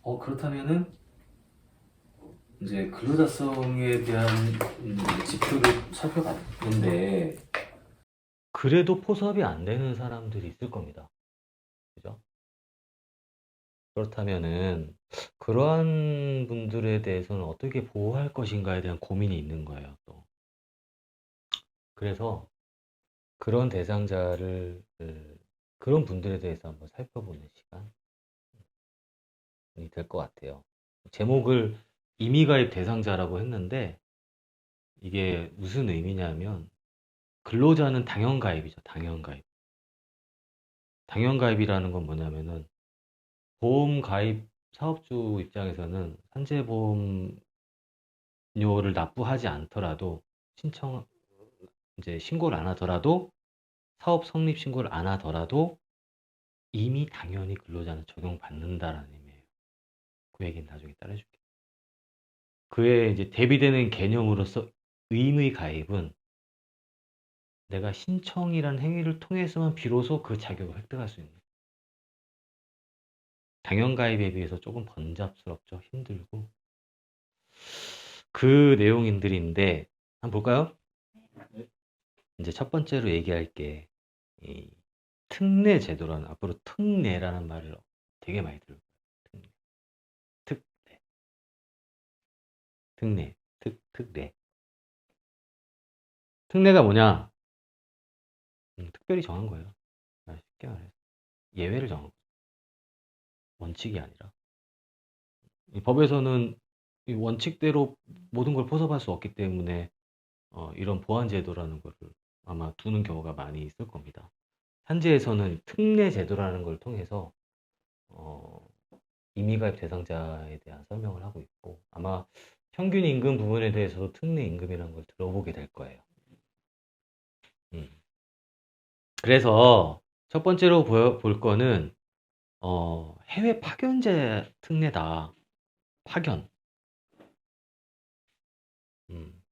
그렇다면은 이제 근로자성에 대한 지표를 살펴봤는데 그래도 포섭이 안 되는 사람들이 있을 겁니다. 그죠? 그렇다면은 그러한 분들에 대해서는 어떻게 보호할 것인가에 대한 고민이 있는 거예요, 또. 그래서 그런 대상자를 그런 분들에 대해서 한번 살펴보는 시간이 될 것 같아요. 제목을 임의가입 대상자라고 했는데 이게 무슨 의미냐면 근로자는 당연가입이죠. 당연가입. 당연가입이라는 건 뭐냐면은 보험 가입 사업주 입장에서는 산재보험료를 납부하지 않더라도 신청 이제 신고를 안 하더라도 사업 성립 신고를 안 하더라도 이미 당연히 근로자는 적용받는다라는 의미예요. 그 얘기는 나중에 따라 해줄게요. 그에 이제 대비되는 개념으로서 의무 가입은 내가 신청이란 행위를 통해서만 비로소 그 자격을 획득할 수 있는. 당연 가입에 비해서 조금 번잡스럽죠. 힘들고. 그 내용들인데 한번 볼까요? 이제 첫 번째로 얘기할 게 이 특례 제도라는 앞으로 특례라는 말을 되게 많이 들을 거예요. 특례, 특례, 특례. 특례가 뭐냐? 특별히 정한 거예요. 쉽게 말해서 예외를 정한 거예요. 원칙이 아니라. 이 법에서는 이 원칙대로 모든 걸 포섭할 수 없기 때문에 이런 보완 제도라는 거를 아마 두는 경우가 많이 있을 겁니다. 현재에서는 특례 제도라는 걸 통해서 어, 임의가입 대상자에 대한 설명을 하고 있고 아마 평균 임금 부분에 대해서도 특례 임금이라는 걸 들어보게 될 거예요. 음. 그래서 첫 번째로 볼 거는 해외 파견제 특례다. 파견. 음.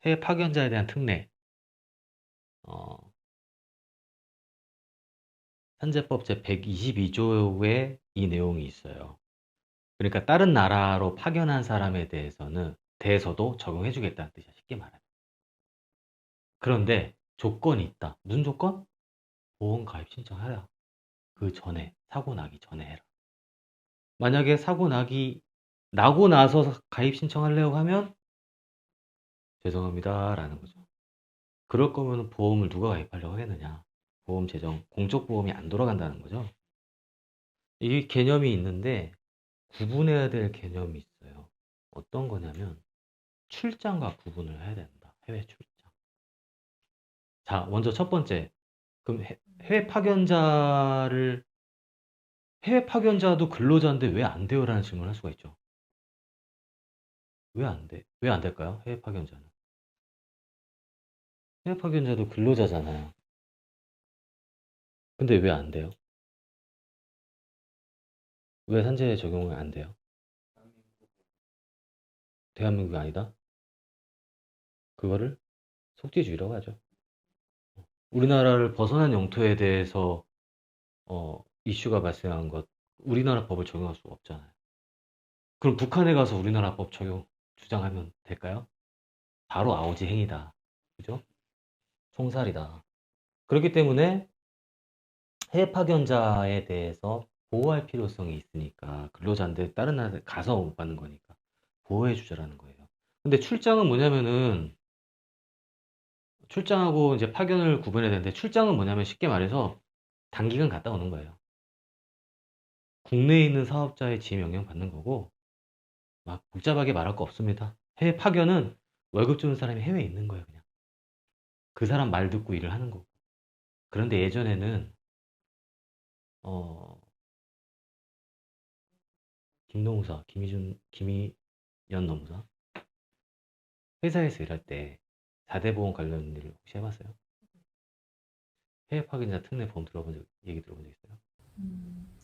해외 파견자에 대한 특례. 어, 산재법 제 122조에 이 내용이 있어요. 그러니까 다른 나라로 파견한 사람에 대해서도 적용해 주겠다는 뜻이야. 쉽게 말하면. 그런데 조건이 있다. 무슨 조건? 보험 가입 신청하라. 그 전에, 사고 나기 전에 해라. 만약에 나고 나서 가입 신청하려고 하면 죄송합니다. 라는 거죠. 그럴 거면 보험을 누가 가입하려고 하겠느냐. 보험 재정, 공적 보험이 안 돌아간다는 거죠. 이 개념이 있는데 구분해야 될 개념이 있어요. 어떤 거냐면 출장과 구분을 해야 된다. 해외 출장. 자, 먼저 첫 번째. 그럼 해외 파견자도 근로자인데 왜 안 돼요? 라는 질문을 할 수가 있죠. 왜 안 돼? 왜 안 될까요? 해외 파견자는. 해외 파견자도 근로자잖아요. 근데 왜 안 돼요? 왜 산재 적용이 안 돼요? 대한민국이 아니다? 그거를 속죄주의라고 하죠. 우리나라를 벗어난 영토에 대해서 이슈가 발생한 것, 우리나라 법을 적용할 수가 없잖아요. 그럼 북한에 가서 우리나라 법 적용 주장하면 될까요? 바로 아우지 행위다. 그죠? 총살이다. 그렇기 때문에 해외 파견자에 대해서 보호할 필요성이 있으니까 근로자인데 다른 나라에 가서 못 받는 거니까 보호해 주자라는 거예요. 근데 출장은 뭐냐면은 출장하고 이제 파견을 구분해야 되는데 출장은 뭐냐면 쉽게 말해서 단기간 갔다 오는 거예요. 국내에 있는 사업자의 지휘 명령 받는 거고 막 복잡하게 말할 거 없습니다. 해외 파견은 월급 주는 사람이 해외에 있는 거예요, 그냥. 그 사람 말 듣고 일을 하는 거고. 그런데 예전에는 어, 김노무사, 김희연 노무사 회사에서 일할 때 4대 보험 관련 일을 혹시 해봤어요? 해외 파견자 특례 보험 얘기 들어본 적 있어요?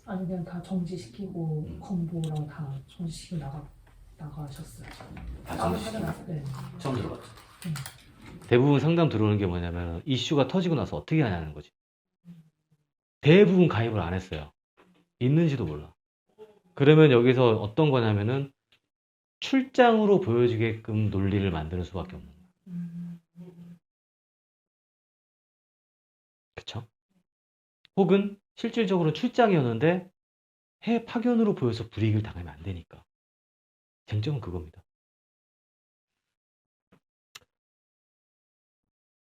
아니 그냥 다 정지시키고 음. 건보랑 다 정지시키고 나가셨어요. 다 다른 정지시키고? 하진 않았어요. 네. 처음 들어봤죠. 네. 대부분 상담 들어오는 게 뭐냐면 이슈가 터지고 나서 어떻게 하냐는 거지. 대부분 가입을 안 했어요. 있는지도 몰라. 그러면 여기서 어떤 거냐면은 출장으로 보여지게끔 논리를 만드는 수밖에 없는 거예요. 그쵸? 혹은 실질적으로 출장이었는데 해외 파견으로 보여서 불이익을 당하면 안 되니까. 쟁점은 그겁니다.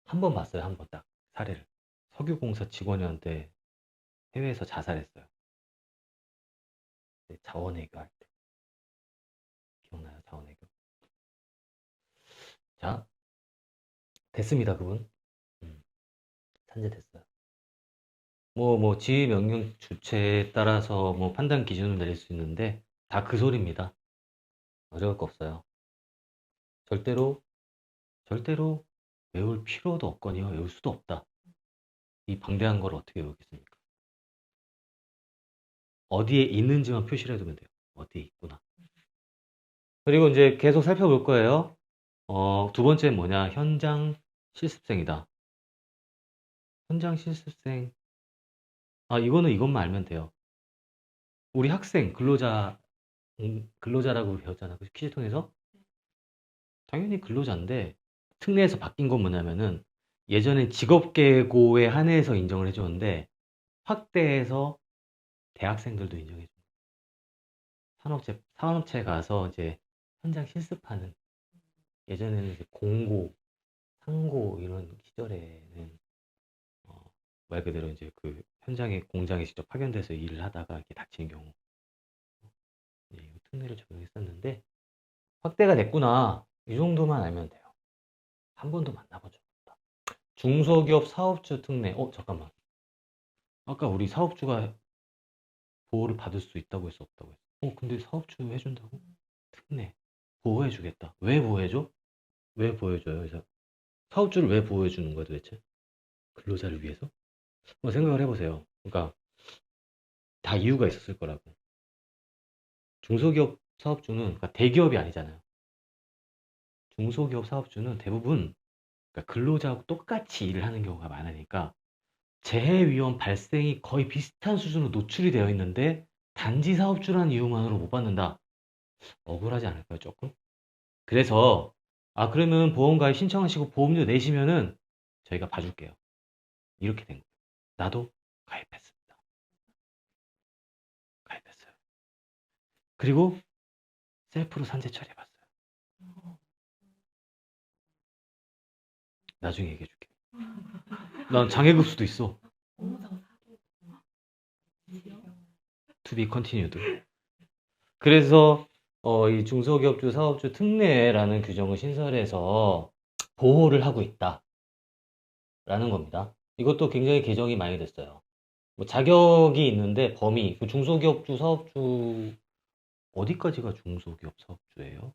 한 번 봤어요. 한 번 딱 사례를. 석유공사 직원이었는데 해외에서 자살했어요. 네, 자원외교 할 때. 기억나요? 자원외교. 자, 됐습니다. 그분. 음, 산재됐어요. 지휘 명령 주체에 따라서 판단 기준을 내릴 수 있는데 다 그 소리입니다. 어려울 거 없어요. 절대로 외울 필요도 없거니와 외울 수도 없다. 이 방대한 걸 어떻게 외우겠습니까? 어디에 있는지만 표시를 해두면 돼요. 어디에 있구나. 그리고 이제 계속 살펴볼 거예요. 두 번째는 뭐냐? 현장 실습생이다. 현장 실습생. 이거는 이것만 알면 돼요. 우리 학생, 근로자라고 배웠잖아. 그 퀴즈 통해서. 당연히 근로자인데, 특례에서 바뀐 건 뭐냐면은, 예전에 직업계고에 한해서 인정을 해줬는데, 확대해서 대학생들도 인정해줘. 산업체 가서 이제 현장 실습하는, 예전에는 이제 공고, 상고 이런 시절에는, 어, 말 그대로 이제 그 현장에, 공장에 직접 파견돼서 일을 하다가 이렇게 다치는 경우, 이제 이 특례를 적용했었는데, 확대가 됐구나. 이 정도만 알면 돼요. 한 번도 만나본 적 없다. 중소기업 사업주 특례. 잠깐만. 아까 우리 사업주가 보호를 받을 수 있다고 해서 없다고 했어. 근데 사업주 해준다고? 특례. 보호해주겠다. 왜 보호해줘? 왜 보호해줘요? 그래서 사업주를 왜 보호해주는 거야 도대체? 근로자를 위해서? 생각을 해보세요. 그러니까 다 이유가 있었을 거라고. 중소기업 사업주는 그러니까 대기업이 아니잖아요. 중소기업 사업주는 대부분 그러니까 근로자하고 똑같이 일을 하는 경우가 많으니까 재해 위험 발생이 거의 비슷한 수준으로 노출이 되어 있는데 단지 사업주라는 이유만으로 못 받는다. 억울하지 않을까요, 조금? 그래서 그러면 보험가입 신청하시고 보험료 내시면은 저희가 봐줄게요. 이렇게 된 거예요. 나도 가입했습니다. 가입했어요. 그리고 셀프로 산재 처리해봤어요. 나중에 얘기해줄게. 난 장애급수도 있어. To be continued. 그래서 이 중소기업주 사업주 특례라는 규정을 신설해서 보호를 하고 있다라는 겁니다. 이것도 굉장히 개정이 많이 됐어요. 자격이 있는데 범위, 그 중소기업주 사업주 어디까지가 중소기업 사업주예요?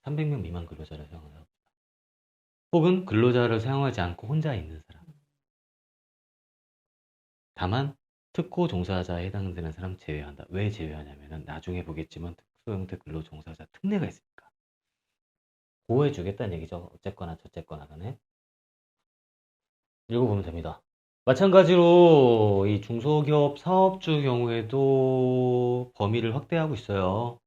300명 미만 근로자를 사용하는 혹은 근로자를 사용하지 않고 혼자 있는 사람. 다만 특고 종사자에 해당되는 사람 제외한다. 왜 제외하냐면은 나중에 보겠지만 특수형태 근로 종사자 특례가 있으니까 보호해 주겠다는 얘기죠. 어쨌거나 저쨌거나 간에 읽어보면 됩니다. 마찬가지로 이 중소기업 사업주 경우에도 범위를 확대하고 있어요.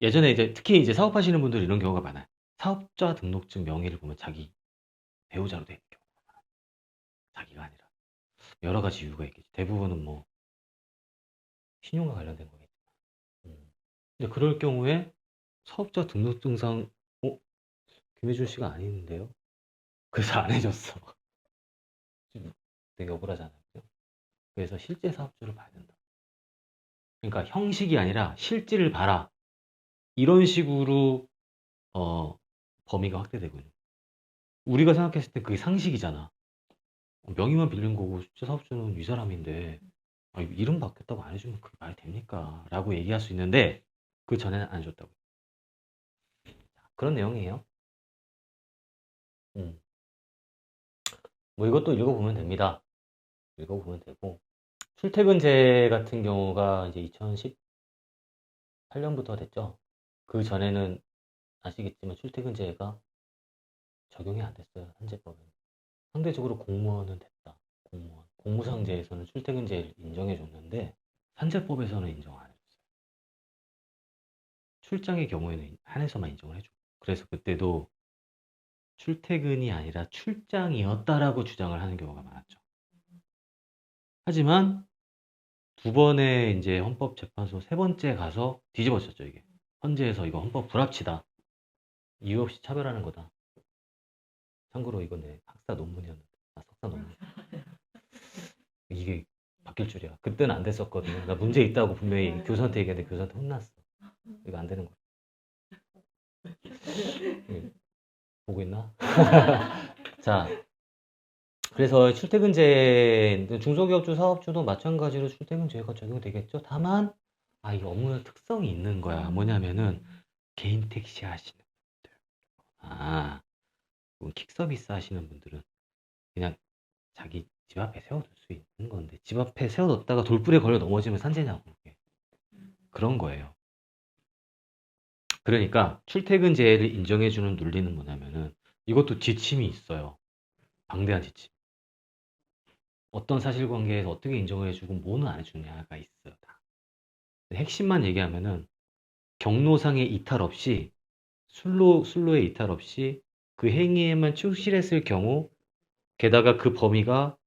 예전에 이제 특히 이제 사업하시는 분들 이런 경우가 많아요. 사업자 등록증 명의를 보면 자기 배우자로 돼 있는 경우가 많아요. 자기가 아니라 여러 가지 이유가 있겠지. 대부분은 신용과 관련된 거겠지. 근데 그럴 경우에 사업자 등록증상 김혜준 씨가 아닌데요? 그래서 안 해줬어. 되게 억울하잖아요. 그죠? 그래서 실제 사업주를 봐야 된다. 그러니까 형식이 아니라 실질을 봐라. 이런 식으로 범위가 확대되거든요. 우리가 생각했을 때 그게 상식이잖아. 명의만 빌린 거고 실제 사업주는 이 사람인데 이름 바뀌었다고 안 해주면 그게 말이 됩니까? 라고 얘기할 수 있는데 그 전에는 안 해줬다고. 그런 내용이에요. 음. 이것도 읽어보면 됩니다. 읽어보면 되고 출퇴근제 같은 경우가 이제 2018년부터 됐죠. 그 전에는 아시겠지만 출퇴근제가 적용이 안 됐어요. 현재법은. 상대적으로 공무원은 됐다. 공무원. 공무상제에서는 출퇴근제를 인정해 줬는데 산재법에서는 인정 안 해줬어요. 출장의 경우에는 한해서만 인정을 해줘. 그래서 그때도 출퇴근이 아니라 출장이었다라고 주장을 하는 경우가 많았죠. 하지만 두 번의 이제 헌법재판소 세 번째 가서 뒤집어졌죠, 이게. 헌재에서 이거 헌법 불합치다. 이유 없이 차별하는 거다. 참고로 이건 내 학사 논문이었는데, 석사 논문. 이게 바뀔 줄이야. 그때는 안 됐었거든요. 나 문제 있다고 분명히 교수한테 얘기했는데 교수한테 혼났어. 이거 안 되는 거야. 보고 있나? 자, 그래서 출퇴근제, 중소기업주, 사업주도 마찬가지로 출퇴근제가 적용되겠죠. 다만, 이 업무의 특성이 있는 거야. 뭐냐면은, 개인 택시 하시는 분들. 킥 서비스 하시는 분들은 그냥 자기 집 앞에 세워둘 수 있는 건데, 집 앞에 세워뒀다가 돌불에 걸려 넘어지면 산재냐고. 그게. 그런 거예요. 그러니까, 출퇴근제를 인정해주는 논리는 뭐냐면은, 이것도 지침이 있어요. 방대한 지침. 어떤 사실관계에서 어떻게 인정을 해주고 뭐는 안 해주냐가 있어요. 다. 핵심만 얘기하면은 경로상의 이탈 없이 순로의 이탈 없이 그 행위에만 충실했을 경우 게다가 그 범위가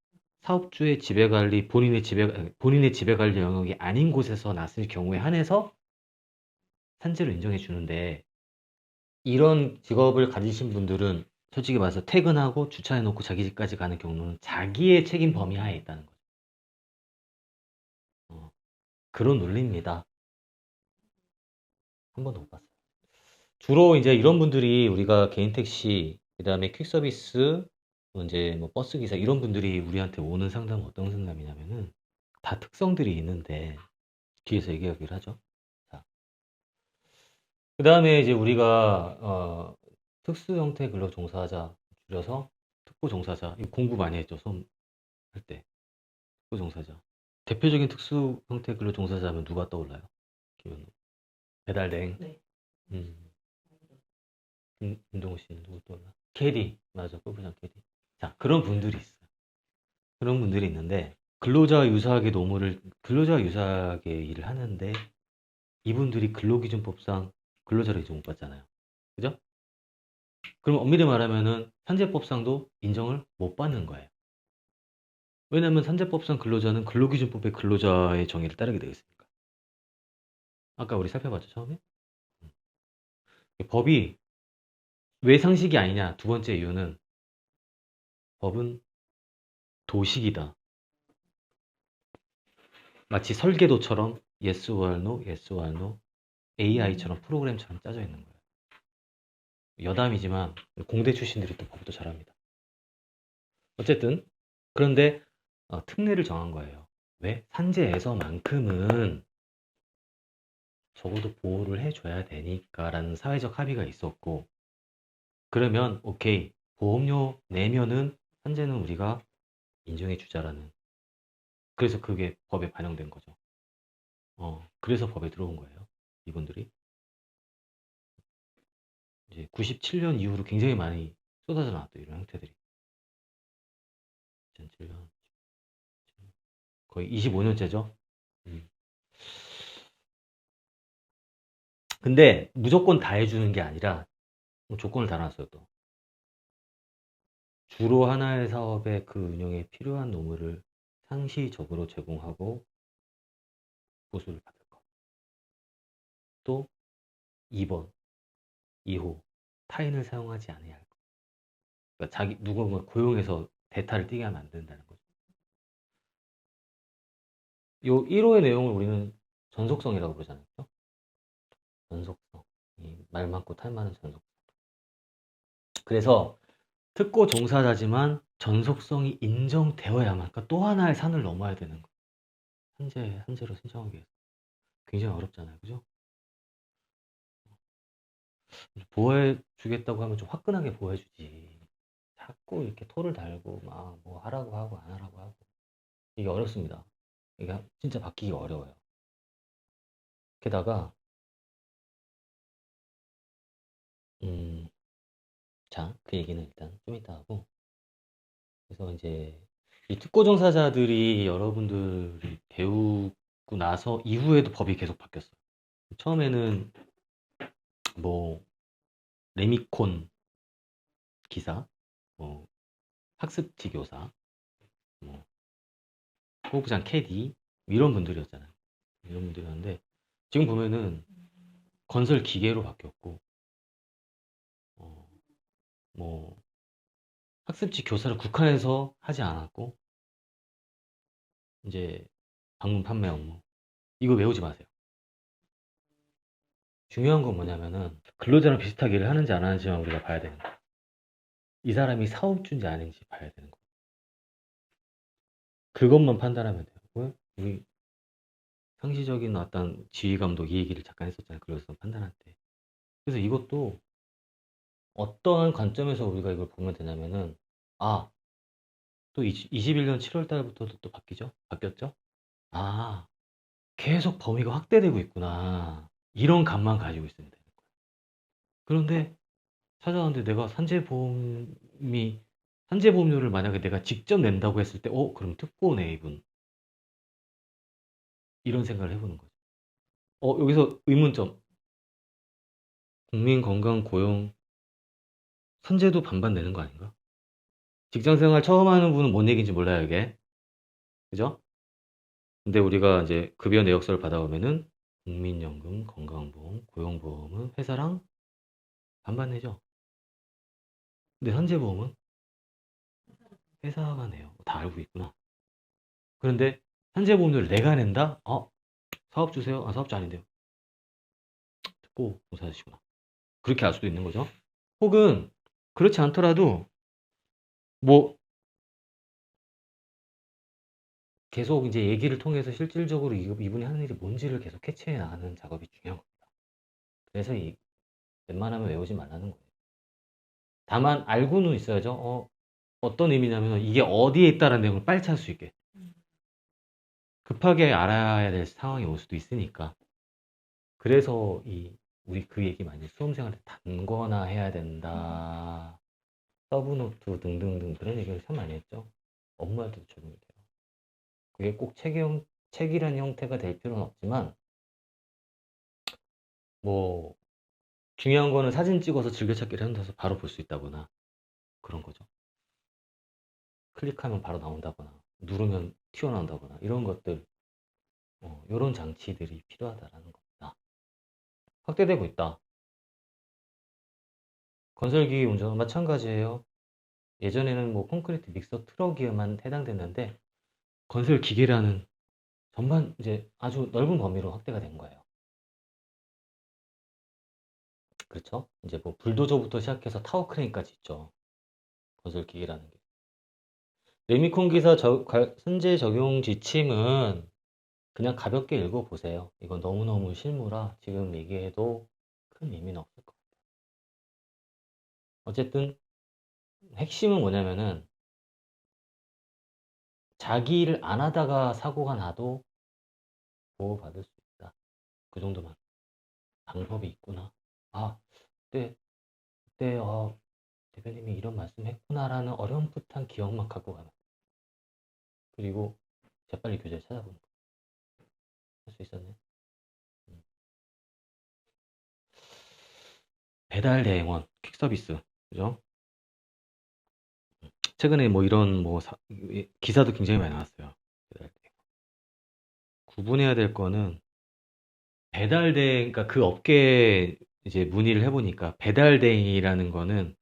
사업주의 지배관리 본인의 지배관리 영역이 아닌 곳에서 났을 경우에 한해서 산재를 인정해 주는데 이런 직업을 가지신 분들은 솔직히 말해서 퇴근하고 주차해 놓고 자기 집까지 가는 경우는 자기의 책임 범위 하에 있다는 거죠. 그런 논리입니다. 한 번도 못 봤어요. 주로 이제 이런 분들이 우리가 개인 택시, 그 다음에 퀵 서비스, 이제 뭐 버스 기사 이런 분들이 우리한테 오는 상담은 어떤 상담이냐면은 다 특성들이 있는데 뒤에서 얘기하기를 하죠. 자, 그 다음에 이제 우리가 특수 형태 근로 종사자 줄여서 특고 종사자 이거 공부 많이 했죠. 수험 할 때. 특고 종사자. 대표적인 특수 형태 근로 종사자면 누가 떠올라요? 김현우. 배달댕. 네. 김동우 씨는 누구 떠올라? 캐디. 맞아. 골프장 캐디. 자, 그런 분들이 있어요. 그런 분들이 있는데 근로자와 유사하게 일을 하는데 이분들이 근로기준법상 근로자를 이제 못 받잖아요. 그죠? 그럼 엄밀히 말하면은 산재법상도 인정을 못 받는 거예요. 왜냐하면 산재법상 근로자는 근로기준법의 근로자의 정의를 따르게 되어 있으니까. 아까 우리 살펴봤죠, 처음에? 법이 왜 상식이 아니냐? 두 번째 이유는 법은 도식이다. 마치 설계도처럼 yes or no, yes or no, AI처럼 프로그램처럼 짜져 있는 거예요. 여담이지만 공대 출신들이 또 법도 잘합니다. 어쨌든 그런데 특례를 정한 거예요. 왜? 산재에서만큼은 적어도 보호를 해줘야 되니까라는 사회적 합의가 있었고 그러면 오케이 보험료 내면은 산재는 우리가 인정해 주자라는 그래서 그게 법에 반영된 거죠. 그래서 법에 들어온 거예요. 이분들이 이제 97년 이후로 굉장히 많이 쏟아져 나왔죠. 이런 형태들이 2007년 거의 25년째죠. 근데 무조건 다 해주는 게 아니라 조건을 달아놨어요. 또 주로 하나의 사업의 그 운영에 필요한 노무를 상시적으로 제공하고 보수를 받을 것. 또 2번 2호 타인을 사용하지 않아야 할 것. 그러니까 자기 누군가 고용해서 대타를 뛰게 하면 안 된다는 거죠. 요 1호의 내용을 우리는 전속성이라고 부르잖아요. 그렇죠? 전속성. 말 많고 탈 많은 전속성. 그래서 특고 종사자지만 전속성이 인정되어야만 그러니까 또 하나의 산을 넘어야 되는 거. 한재로 신청하기 위해서. 굉장히 어렵잖아요. 그죠? 보호해 주겠다고 하면 좀 화끈하게 보호해 주지. 자꾸 이렇게 토를 달고 막 뭐 하라고 하고 안 하라고 하고. 이게 어렵습니다. 이게 진짜 바뀌기 어려워요. 게다가 자, 그 얘기는 일단 좀 이따 하고. 그래서 이제 이 특고 종사자들이 여러분들이 배우고 있고 나서 이후에도 법이 계속 바뀌었어요. 처음에는 뭐 레미콘 기사, 뭐 학습지 교사, 뭐 골프장 캐디 이런 분들이었잖아요. 이런 분들이었는데 지금 보면은 건설 기계로 바뀌었고 뭐 학습지 교사를 국한해서 하지 않았고 이제 방문 판매 업무 이거 외우지 마세요. 중요한 건 뭐냐면은 근로자랑 비슷하게 일을 하는지 안 하는지만 우리가 봐야 되는 거야. 이 사람이 사업주인지 아닌지 봐야 되는 거. 그것만 판단하면 돼요. 왜? 우리 상시적인 어떤 지휘 감독 이 얘기를 잠깐 했었잖아요. 근로자 판단할 때. 그래서 이것도 어떠한 관점에서 우리가 이걸 보면 되냐면은 또 21년 7월 달부터도 또 바뀌었죠? 아, 계속 범위가 확대되고 있구나. 이런 감만 가지고 있으면 되는 거예요. 그런데 찾아왔는데 내가 산재보험료를 만약에 내가 직접 낸다고 했을 때, 그럼 특보네, 이분. 이런 생각을 해보는 거죠. 여기서 의문점. 국민건강고용 산재도 반반 내는 거 아닌가? 직장생활 처음 하는 분은 뭔 얘기인지 몰라요, 이게. 그죠? 근데 우리가 이제 급여 내역서를 받아오면은 국민연금, 건강보험, 고용보험은 회사랑 반반 내죠. 근데 산재보험은 회사가 내요. 다 알고 있구나. 그런데 산재보험료를 내가 낸다? 사업 주세요. 사업자 아닌데요. 듣고 공사하시구나. 그렇게 알 수도 있는 거죠. 혹은 그렇지 않더라도 뭐 계속 이제 얘기를 통해서 실질적으로 이분이 하는 일이 뭔지를 계속 캐치해 나가는 작업이 중요한 겁니다. 그래서 웬만하면 외우지 말라는 거예요. 다만 알고는 있어야죠. 어떤 의미냐면 이게 어디에 있다는 내용을 빨리 찾을 수 있게. 급하게 알아야 될 상황이 올 수도 있으니까. 그래서 우리 그 얘기 많이 수험생한테 단거나 해야 된다. 서브노트 등등등 그런 얘기를 참 많이 했죠. 업무할 때도 적용이 돼요. 그게 꼭 책이라는 형태가 될 필요는 없지만 뭐 중요한 거는 사진 찍어서 즐겨찾기를 한다서 바로 볼 수 있다거나 그런 거죠. 클릭하면 바로 나온다거나 누르면 튀어나온다거나 이런 것들 이런 장치들이 필요하다라는 겁니다. 확대되고 있다. 건설기기 운전은 마찬가지예요. 예전에는 뭐 콘크리트 믹서 트럭이에만 해당됐는데 건설 기계라는 전반 이제 아주 넓은 범위로 확대가 된 거예요. 그렇죠? 이제 뭐 불도저부터 시작해서 타워 크레인까지 있죠. 건설 기계라는 게. 레미콘 기사 선제 적용 지침은 그냥 가볍게 읽어보세요. 이건 너무너무 실무라 지금 얘기해도 큰 의미는 없을 것 같아요. 어쨌든 핵심은 뭐냐면은 자기 일을 안 하다가 사고가 나도 보호받을 수 있다. 그 정도만. 방법이 있구나. 그때, 그때, 대표님이 이런 말씀 했구나라는 어렴풋한 기억만 갖고 가면. 그리고 재빨리 교재를 찾아보는 거. 할 수 있었네. 음. 배달 대행원, 퀵서비스. 그죠? 최근에 뭐 이런 기사도 굉장히 많이 나왔어요. 배달 대행원. 구분해야 될 거는 그러니까 그 업계에 이제 문의를 해보니까 배달대행이라는 거는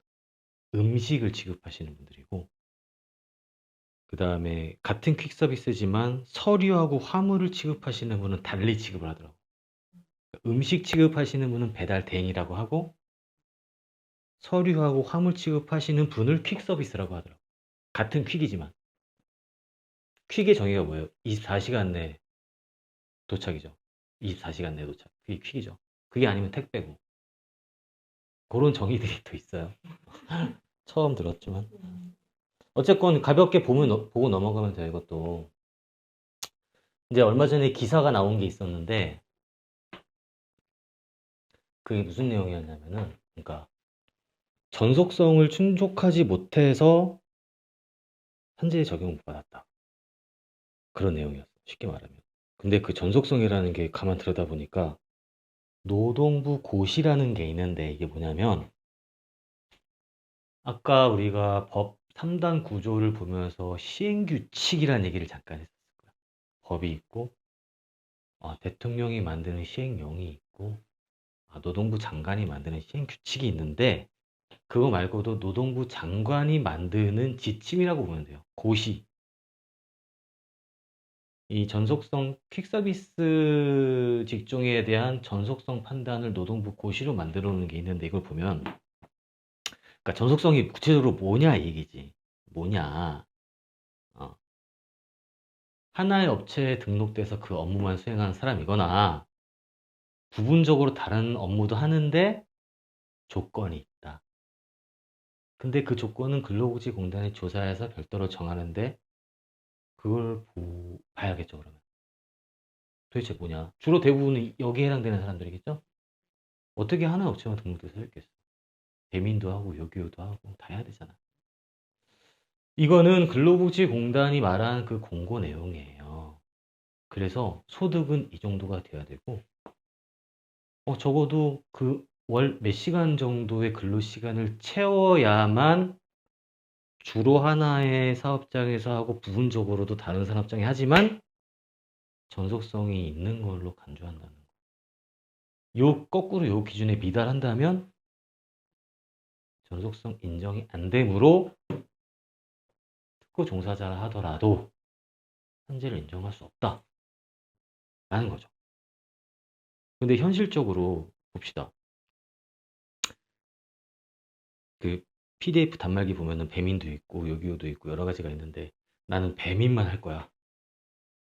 음식을 취급하시는 분들이고, 그 다음에 같은 퀵 서비스지만 서류하고 화물을 취급하시는 분은 달리 취급을 하더라고. 음식 취급하시는 분은 배달대행이라고 하고, 서류하고 화물 취급하시는 분을 퀵 서비스라고 하더라고. 같은 퀵이지만. 퀵의 정의가 뭐예요? 24시간 내 도착이죠. 24시간 내 도착. 그게 퀵이죠. 그게 아니면 택배고. 그런 정의들이 또 있어요. 처음 들었지만. 어쨌건 가볍게 보고 넘어가면 돼요, 이것도. 이제 얼마 전에 기사가 나온 게 있었는데, 그게 무슨 내용이었냐면은, 그러니까, 전속성을 충족하지 못해서 산재 적용을 못 받았다. 그런 내용이었어. 쉽게 말하면. 근데 그 전속성이라는 게 가만 들여다보니까 노동부 고시라는 게 있는데 이게 뭐냐면 아까 우리가 법 3단 구조를 보면서 시행규칙이라는 얘기를 잠깐 했었을 거야. 법이 있고 대통령이 만드는 시행령이 있고 노동부 장관이 만드는 시행규칙이 있는데 그거 말고도 노동부 장관이 만드는 지침이라고 보면 돼요. 고시. 이 전속성 퀵서비스 직종에 대한 전속성 판단을 노동부 고시로 만들어 놓은 게 있는데 이걸 보면 그러니까 전속성이 구체적으로 뭐냐 이 얘기지. 뭐냐. 어, 하나의 업체에 등록돼서 그 업무만 수행하는 사람이거나 부분적으로 다른 업무도 하는데 조건이 있다. 근데 그 조건은 근로복지공단이 조사해서 별도로 정하는데 그걸 봐야겠죠, 그러면. 도대체 뭐냐? 주로 대부분은 여기에 해당되는 사람들이겠죠? 어떻게 하나의 업체만 등록돼서 했겠어? 배민도 하고 여기요도 하고 다 해야 되잖아. 이거는 근로복지공단이 말한 그 공고 내용이에요. 그래서 소득은 이 정도가 돼야 되고, 적어도 그 월 몇 시간 정도의 근로 시간을 채워야만 주로 하나의 사업장에서 하고 부분적으로도 다른 사업장이 하지만 전속성이 있는 걸로 간주한다는 거. 거꾸로 요 기준에 미달한다면 전속성 인정이 안 되므로 특허 종사자라 하더라도 현재를 인정할 수 없다라는 거죠. 근데 현실적으로 봅시다. 그 PDF 단말기 보면은 배민도 있고 여기요도 있고 여러 가지가 있는데 나는 배민만 할 거야.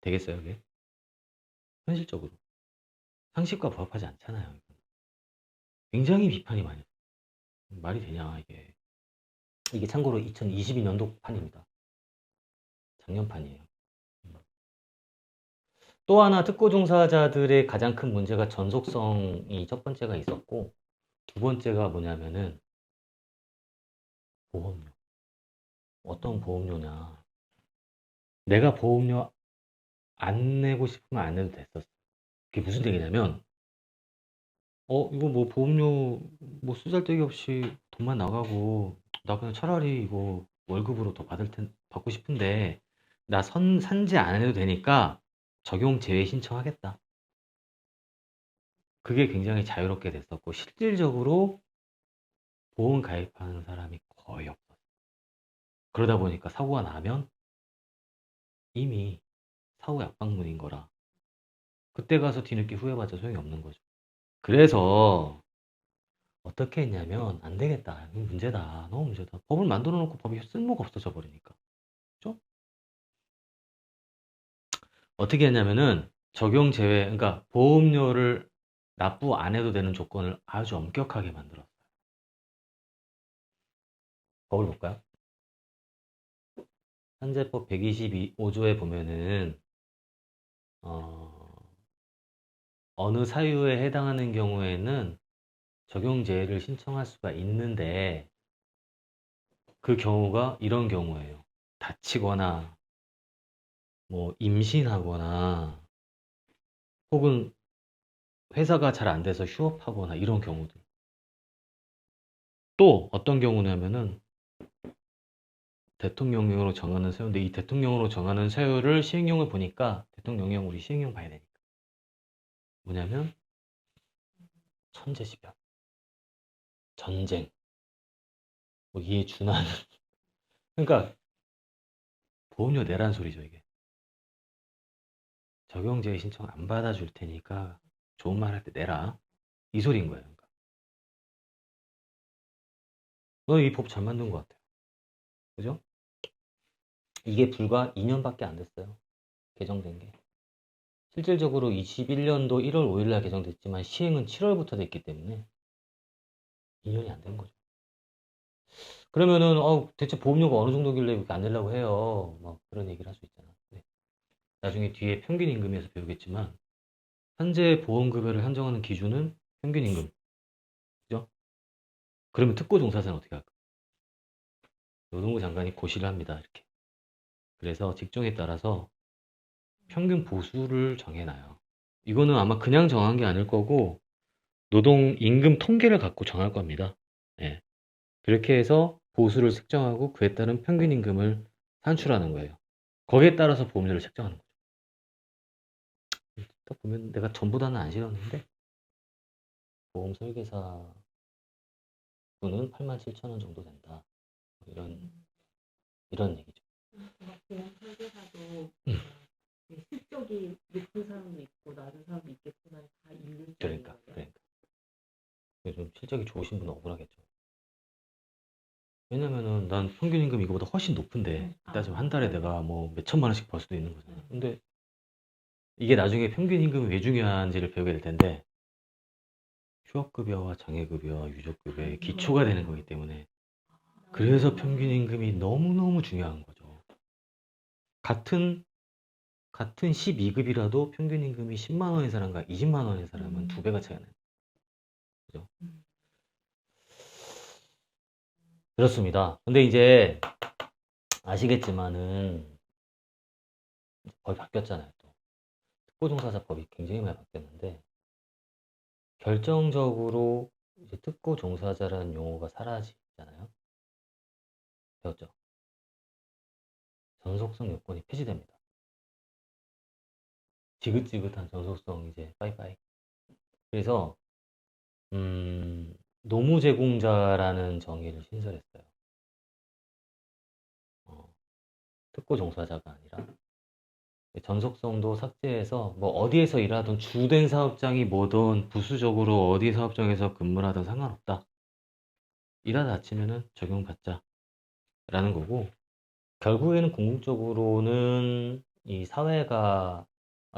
되겠어요, 이게? 현실적으로 상식과 부합하지 않잖아요. 굉장히 비판이 많이 말이 되냐 이게. 이게 참고로 2022년도 판입니다. 작년 판이에요. 또 하나 특고 종사자들의 가장 큰 문제가 전속성이 첫 번째가 있었고 두 번째가 뭐냐면은 보험료. 어떤 보험료냐. 내가 보험료 안 내고 싶으면 안 내도 됐었어. 그게 무슨 얘기냐면 이거 뭐 보험료 뭐 쓰잘데기 없이 돈만 나가고 나 그냥 차라리 이거 월급으로 더 받고 싶은데 나 산재 안 해도 되니까 적용 제외 신청하겠다. 그게 굉장히 자유롭게 됐었고 실질적으로 보험 가입하는 사람이 거의 없었어. 그러다 보니까 사고가 나면 이미 사후 약방문인 거라 그때 가서 뒤늦게 후회받아 소용이 없는 거죠. 그래서 어떻게 했냐면 안 되겠다. 이거 문제다. 너무 문제다. 법을 만들어 놓고 법이 쓸모가 없어져 버리니까. 그죠? 어떻게 했냐면은 적용 제외, 그러니까 보험료를 납부 안 해도 되는 조건을 아주 엄격하게 만들었어요. 법을 볼까요? 현재법 125조에 보면은 어느 사유에 해당하는 경우에는 적용 제외를 신청할 수가 있는데 그 경우가 이런 경우예요. 다치거나 뭐 임신하거나 혹은 회사가 잘 안 돼서 휴업하거나 이런 경우들. 또 어떤 경우냐면은 대통령령으로 정하는 세율인데 이 대통령으로 정하는 세율을 시행령을 보니까 대통령령 우리 시행령 봐야 되니까 뭐냐면 천재지변, 전쟁 뭐 이에 준하는 그러니까 보험료 내란 소리죠 이게. 적용제의 신청 안 받아줄 테니까 좋은 말 할 때 내라 이 소리인 거예요. 그러니까 너 이 법 잘 만든 것 같아요. 그죠? 이게 불과 2년밖에 안 됐어요. 개정된 게. 실질적으로 21년도 1월 5일 날 개정됐지만 시행은 7월부터 됐기 때문에 2년이 안 된 거죠. 그러면은 대체 보험료가 어느 정도길래 이렇게 안 내려고 해요. 막 그런 얘기를 할 수 있잖아. 네. 나중에 뒤에 평균 임금에서 배우겠지만 현재 보험급여를 한정하는 기준은 평균 임금. 그죠? 그러면 특고 종사자는 어떻게 할까? 노동부 장관이 고시를 합니다. 이렇게. 그래서 직종에 따라서 평균 보수를 정해놔요. 이거는 아마 그냥 정한 게 아닐 거고 노동 임금 통계를 갖고 정할 겁니다. 예. 그렇게 해서 보수를 책정하고 그에 따른 평균 임금을 산출하는 거예요. 거기에 따라서 보험료를 책정하는 거죠. 딱 보면 내가 전부 다는 안 실었는데 보험 설계사 분은 87,000원 정도 된다. 뭐 이런 얘기죠. 막 보험 설계사도 음. 실적이 높은 사람도 있고 낮은 사람도 있겠지만 다 일률적인 그러니까 거예요. 그러니까 좀 실적이 좋으신 분은 억울하겠죠. 왜냐면은 난 평균 임금 이거보다 훨씬 높은데 따지면 한 달에 내가 뭐 몇천만 원씩 벌 수도 있는 거잖아. 근데 이게 나중에 평균 임금이 왜 중요한지를 배우게 될 텐데 휴업급여와 장애급여와 유족급여의 기초가 되는 거기 때문에 그래서 평균 임금이 너무너무 중요한 거죠. 같은 12급이라도 평균 임금이 10만 원인 사람과 20만 원인 사람은 두 배가 차이가 나요. 그죠? 그렇습니다. 근데 이제 아시겠지만은 법이 바뀌었잖아요. 또 특고종사자법이 굉장히 많이 바뀌었는데 결정적으로 이제 특고종사자라는 용어가 사라지잖아요. 배웠죠? 전속성 요건이 폐지됩니다. 지긋지긋한 전속성 이제 빠이빠이. 그래서 노무 제공자라는 정의를 신설했어요. 특고 종사자가 아니라 전속성도 삭제해서 뭐 어디에서 일하든 주된 사업장이 뭐든 부수적으로 어디 사업장에서 근무를 하든 상관없다. 일하다 다치면은 적용받자 라는 거고 결국에는 궁극적으로는 이 사회가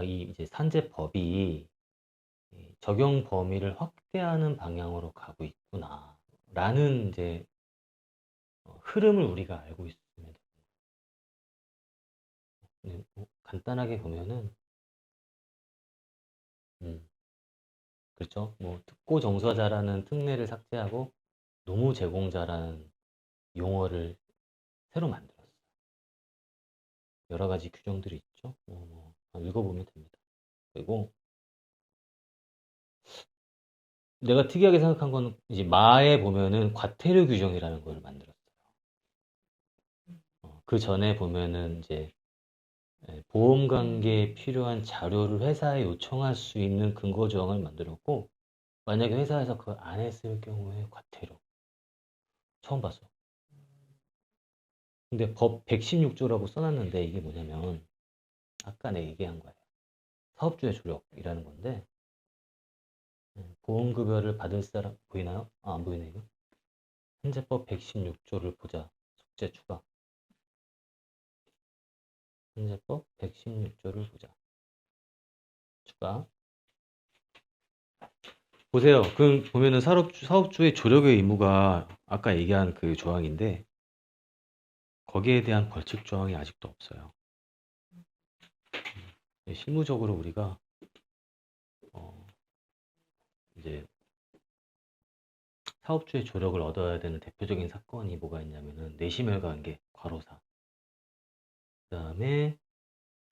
이 이제 산재법이 적용 범위를 확대하는 방향으로 가고 있구나 라는 이제 흐름을 우리가 알고 있습니다. 뭐 간단하게 보면은 그렇죠. 뭐 특고 정서자라는 특례를 삭제하고 노무 제공자라는 용어를 새로 만들었어요. 여러 가지 규정들이 있죠. 읽어보면 됩니다. 그리고 내가 특이하게 생각한 건 이제 마에 보면은 과태료 규정이라는 걸 만들었어요. 그 전에 보면은 이제 보험 관계에 필요한 자료를 회사에 요청할 수 있는 근거 조항을 만들었고 만약에 회사에서 그걸 안 했을 경우에 과태료. 처음 봤어. 근데 법 116조라고 써놨는데 이게 뭐냐면 아까 내가 얘기한 거예요. 사업주의 조력이라는 건데 보험급여를 받을 사람 보이나요? 안 보이네 이거. 현재법 116조를 보자. 숙제 추가. 현재법 116조를 보자. 추가. 보세요. 그 보면은 사업주의 조력의 의무가 아까 얘기한 그 조항인데 거기에 대한 벌칙 조항이 아직도 없어요. 실무적으로 우리가 이제 사업주의 조력을 얻어야 되는 대표적인 사건이 뭐가 있냐면은 뇌심혈관계 과로사. 그다음에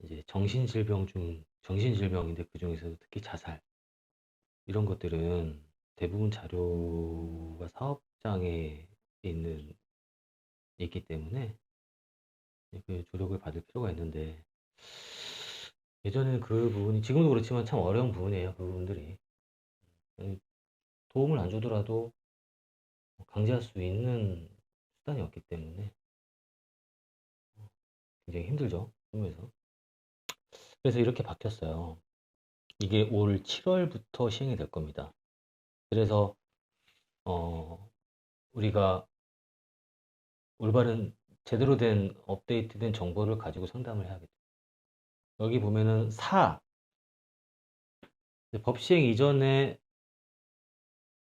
이제 정신질병인데 그 중에서도 특히 자살 이런 것들은 대부분 자료가 사업장에 있기 때문에 그 조력을 받을 필요가 있는데 예전에는 그 부분이 지금도 그렇지만 참 어려운 부분이에요. 그 부분들이 도움을 안 주더라도 강제할 수 있는 수단이 없기 때문에 굉장히 힘들죠. 보면서 그래서 이렇게 바뀌었어요. 이게 올 7월부터 시행이 될 겁니다. 그래서 우리가 올바른 제대로 된 업데이트된 정보를 가지고 상담을 해야겠죠. 여기 보면은 법 시행 이전에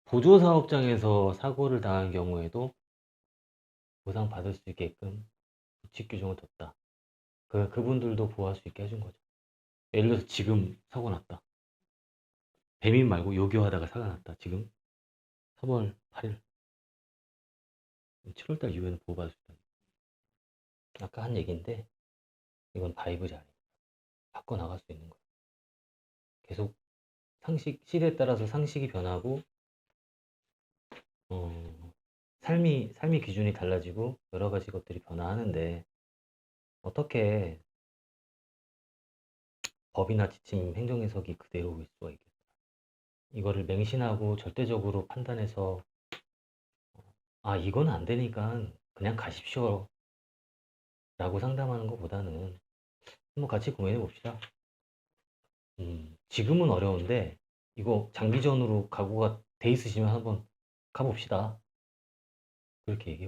보조사업장에서 사고를 당한 경우에도 보상받을 수 있게끔 규칙 규정을 뒀다. 그분들도 보호할 수 있게 해준 거죠. 예를 들어서 지금 사고 났다. 배민 말고 요교하다가 사고가 났다. 지금 3월 8일 7월달 이후에는 보호받을 수 있다. 아까 한 얘기인데 이건 바이블이 아니에요. 바꿔나갈 수 있는 거예요. 계속 시대에 따라서 상식이 변하고, 삶이 기준이 달라지고, 여러 가지 것들이 변화하는데, 어떻게 법이나 지침, 행정해석이 그대로일 수가 있겠어요. 이거를 맹신하고 절대적으로 판단해서, 아, 이건 안 되니까 그냥 가십시오. 라고 상담하는 것보다는 한번 같이 고민해 봅시다. 지금은 어려운데, 이거 장기전으로 각오가 돼 있으시면 한번 가봅시다. 그렇게 얘기해